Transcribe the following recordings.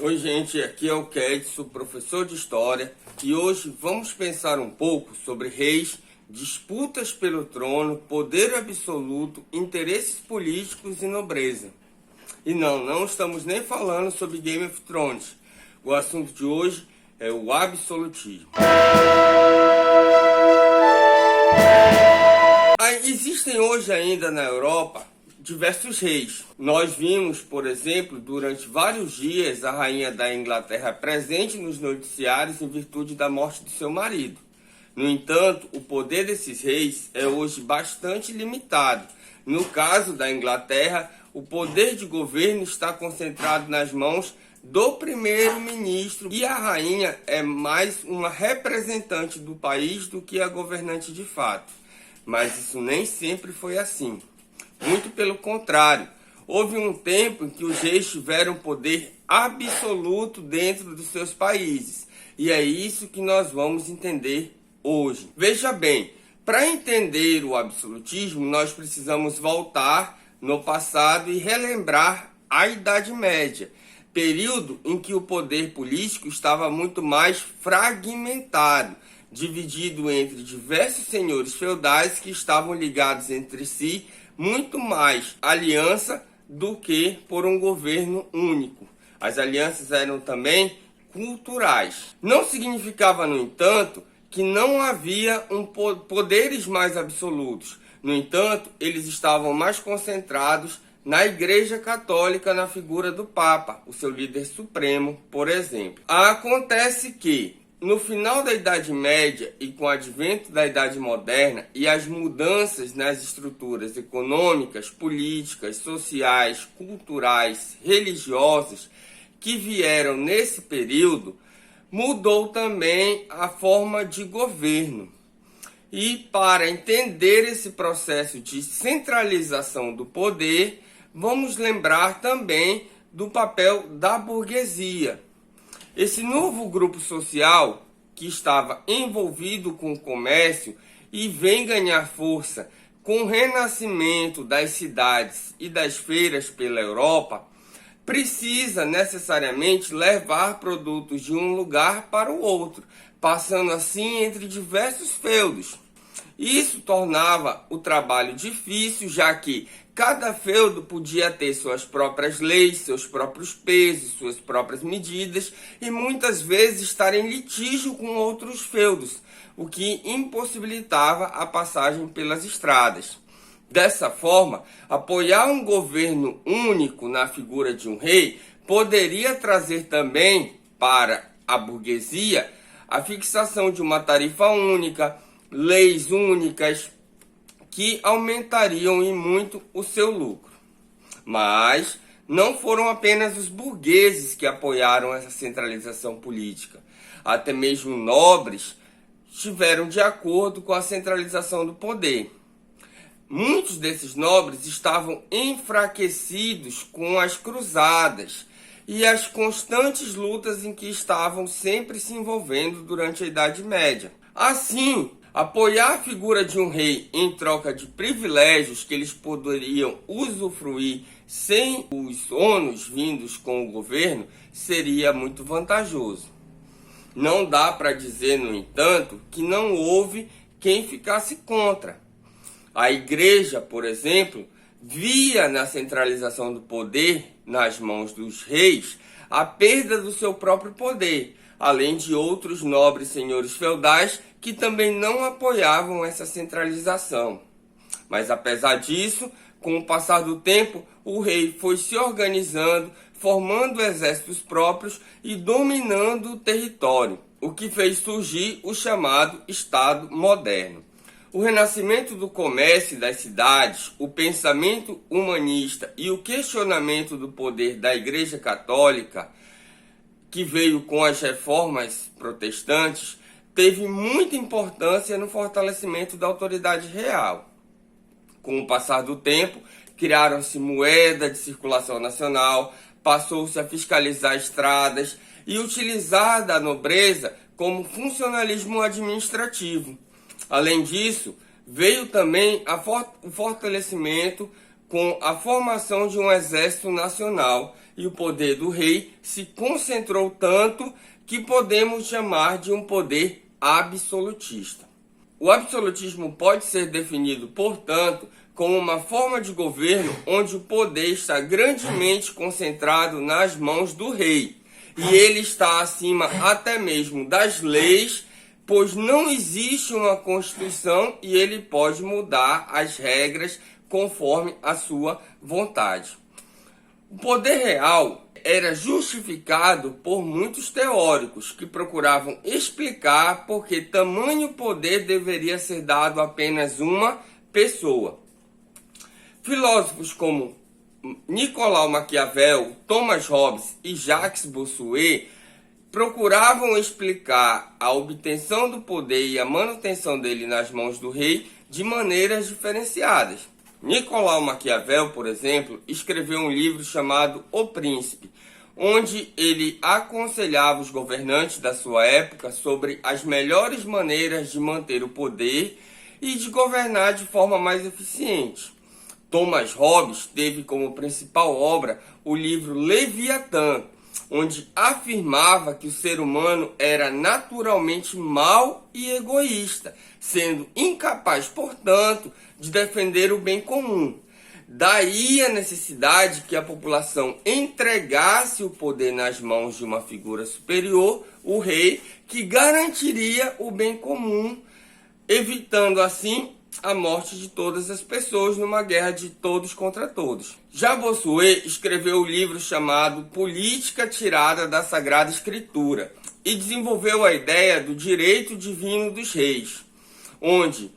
Oi gente, aqui é o Kedson, professor de História, e hoje vamos pensar um pouco sobre reis, disputas pelo trono, poder absoluto, interesses políticos e nobreza. E não estamos nem falando sobre Game of Thrones. O assunto de hoje é o absolutismo. Existem hoje ainda na Europa diversos reis. Nós vimos, por exemplo, durante vários dias a rainha da Inglaterra presente nos noticiários em virtude da morte de seu marido. No entanto, o poder desses reis é hoje bastante limitado. No caso da Inglaterra, o poder de governo está concentrado nas mãos do primeiro-ministro e a rainha é mais uma representante do país do que a governante de fato. Mas isso nem sempre foi assim. Muito pelo contrário, houve um tempo em que os reis tiveram poder absoluto dentro dos seus países. E é isso que nós vamos entender hoje. Veja bem, para entender o absolutismo, nós precisamos voltar no passado e relembrar a Idade Média, período em que o poder político estava muito mais fragmentado, dividido entre diversos senhores feudais que estavam ligados entre si muito mais aliança do que por um governo único. As alianças eram também culturais. Não significava, no entanto, que não havia poderes mais absolutos. No entanto, eles estavam mais concentrados na Igreja Católica, na figura do Papa, o seu líder supremo, por exemplo. Acontece que no final da Idade Média e com o advento da Idade Moderna e as mudanças nas estruturas econômicas, políticas, sociais, culturais, religiosas que vieram nesse período, mudou também a forma de governo. E para entender esse processo de centralização do poder, vamos lembrar também do papel da burguesia. Esse novo grupo social que estava envolvido com o comércio e vem ganhar força com o renascimento das cidades e das feiras pela Europa, precisa necessariamente levar produtos de um lugar para o outro, passando assim entre diversos feudos. Isso tornava o trabalho difícil, já que cada feudo podia ter suas próprias leis, seus próprios pesos, suas próprias medidas e muitas vezes estar em litígio com outros feudos, o que impossibilitava a passagem pelas estradas. Dessa forma, apoiar um governo único na figura de um rei poderia trazer também para a burguesia a fixação de uma tarifa única, leis únicas, que aumentariam em muito o seu lucro. Mas não foram apenas os burgueses que apoiaram essa centralização política. Até mesmo nobres estiveram de acordo com a centralização do poder. Muitos desses nobres estavam enfraquecidos com as cruzadas e as constantes lutas em que estavam sempre se envolvendo durante a Idade Média. Assim, apoiar a figura de um rei em troca de privilégios que eles poderiam usufruir sem os ônus vindos com o governo seria muito vantajoso. Não dá para dizer, no entanto, que não houve quem ficasse contra. A igreja, por exemplo, via na centralização do poder nas mãos dos reis a perda do seu próprio poder, além de outros nobres senhores feudais que também não apoiavam essa centralização. Mas apesar disso, com o passar do tempo, o rei foi se organizando, formando exércitos próprios e dominando o território, o que fez surgir o chamado Estado moderno. O renascimento do comércio e das cidades, o pensamento humanista e o questionamento do poder da Igreja Católica, que veio com as reformas protestantes, teve muita importância no fortalecimento da autoridade real. Com o passar do tempo, criaram-se moedas de circulação nacional, passou-se a fiscalizar estradas e utilizar da nobreza como funcionalismo administrativo. Além disso, veio também o fortalecimento com a formação de um exército nacional e o poder do rei se concentrou tanto que podemos chamar de um poder absolutista. O absolutismo pode ser definido, portanto, como uma forma de governo onde o poder está grandemente concentrado nas mãos do rei, e ele está acima até mesmo das leis, pois não existe uma Constituição e ele pode mudar as regras conforme a sua vontade. O poder real era justificado por muitos teóricos que procuravam explicar por que tamanho poder deveria ser dado a apenas uma pessoa. Filósofos como Nicolau Maquiavel, Thomas Hobbes e Jacques Bossuet procuravam explicar a obtenção do poder e a manutenção dele nas mãos do rei de maneiras diferenciadas. Nicolau Maquiavel, por exemplo, escreveu um livro chamado O Príncipe, onde ele aconselhava os governantes da sua época sobre as melhores maneiras de manter o poder e de governar de forma mais eficiente. Thomas Hobbes teve como principal obra o livro Leviatã, onde afirmava que o ser humano era naturalmente mau e egoísta, sendo incapaz, portanto, de defender o bem comum. Daí a necessidade que a população entregasse o poder nas mãos de uma figura superior, o rei, que garantiria o bem comum, evitando assim a morte de todas as pessoas numa guerra de todos contra todos. Já Bossuet escreveu um livro chamado Política Tirada da Sagrada Escritura e desenvolveu a ideia do direito divino dos reis, onde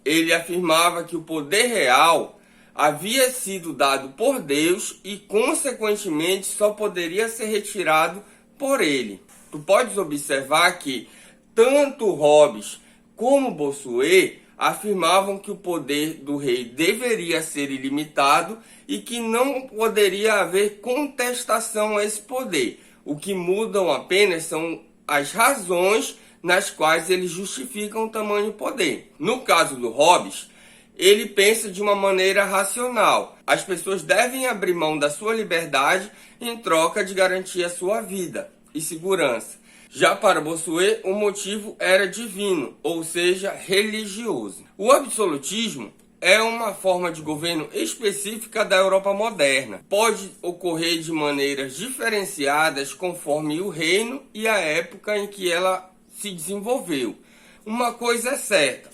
ele afirmava que o poder real havia sido dado por Deus e, consequentemente, só poderia ser retirado por ele. Tu podes observar que tanto Hobbes como Bossuet afirmavam que o poder do rei deveria ser ilimitado e que não poderia haver contestação a esse poder. O que mudam apenas são as razões nas quais eles justificam o tamanho poder. No caso do Hobbes, ele pensa de uma maneira racional. As pessoas devem abrir mão da sua liberdade em troca de garantir a sua vida e segurança. Já para Bossuet, o motivo era divino, ou seja, religioso. O absolutismo é uma forma de governo específica da Europa moderna. Pode ocorrer de maneiras diferenciadas conforme o reino e a época em que ela se desenvolveu. Uma coisa é certa: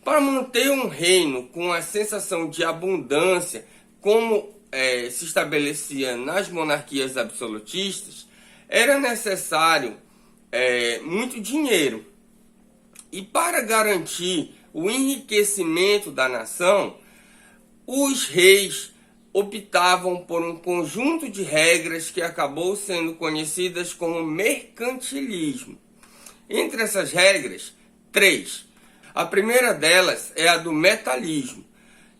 para manter um reino com a sensação de abundância, como se estabelecia nas monarquias absolutistas, era necessário muito dinheiro. E para garantir o enriquecimento da nação, os reis optavam por um conjunto de regras que acabou sendo conhecidas como mercantilismo. Entre essas regras, 3. A primeira delas é a do metalismo,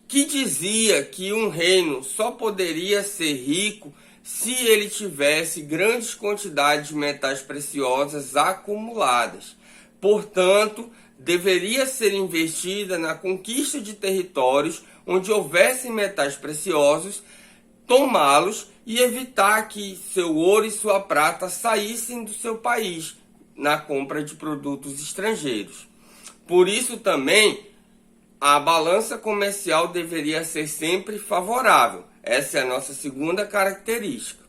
que dizia que um reino só poderia ser rico se ele tivesse grandes quantidades de metais preciosos acumuladas. Portanto, deveria ser investida na conquista de territórios onde houvessem metais preciosos, tomá-los e evitar que seu ouro e sua prata saíssem do seu país na compra de produtos estrangeiros. Por isso também a balança comercial deveria ser sempre favorável. Essa é a nossa segunda característica.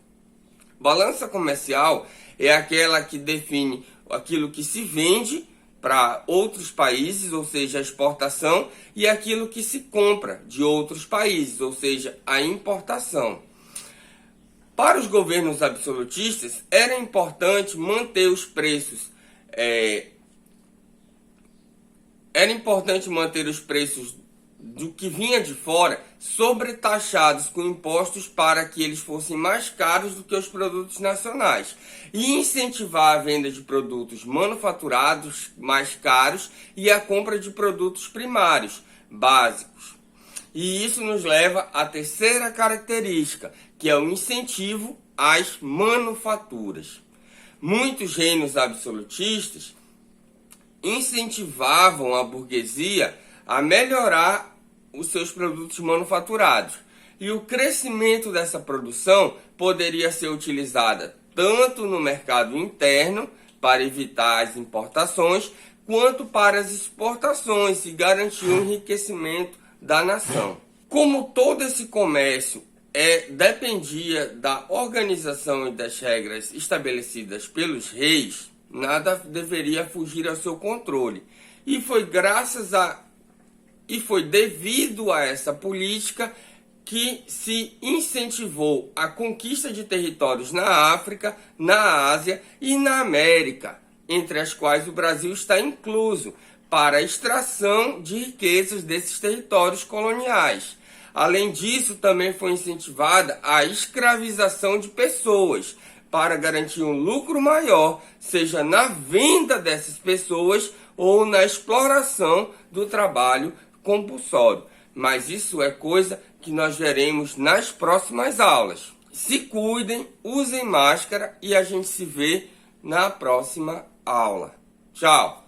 Balança comercial é aquela que define aquilo que se vende para outros países, ou seja, a exportação, e aquilo que se compra de outros países, ou seja, a importação. Para os governos absolutistas, era importante manter os preços do que vinha de fora sobretaxados com impostos para que eles fossem mais caros do que os produtos nacionais e incentivar a venda de produtos manufaturados mais caros e a compra de produtos primários, básicos. E isso nos leva à terceira característica, que é o incentivo às manufaturas. Muitos reinos absolutistas incentivavam a burguesia a melhorar os seus produtos manufaturados. e o crescimento dessa produção poderia ser utilizada tanto no mercado interno, para evitar as importações, quanto para as exportações e garantir o enriquecimento da nação. Como todo esse comércio dependia da organização e das regras estabelecidas pelos reis, nada deveria fugir ao seu controle. E foi devido a essa política que se incentivou a conquista de territórios na África, na Ásia e na América, entre as quais o Brasil está incluso, para a extração de riquezas desses territórios coloniais. Além disso, também foi incentivada a escravização de pessoas, para garantir um lucro maior, seja na venda dessas pessoas ou na exploração do trabalho compulsório. Mas isso é coisa que nós veremos nas próximas aulas. Se cuidem, usem máscara e a gente se vê na próxima aula. Tchau!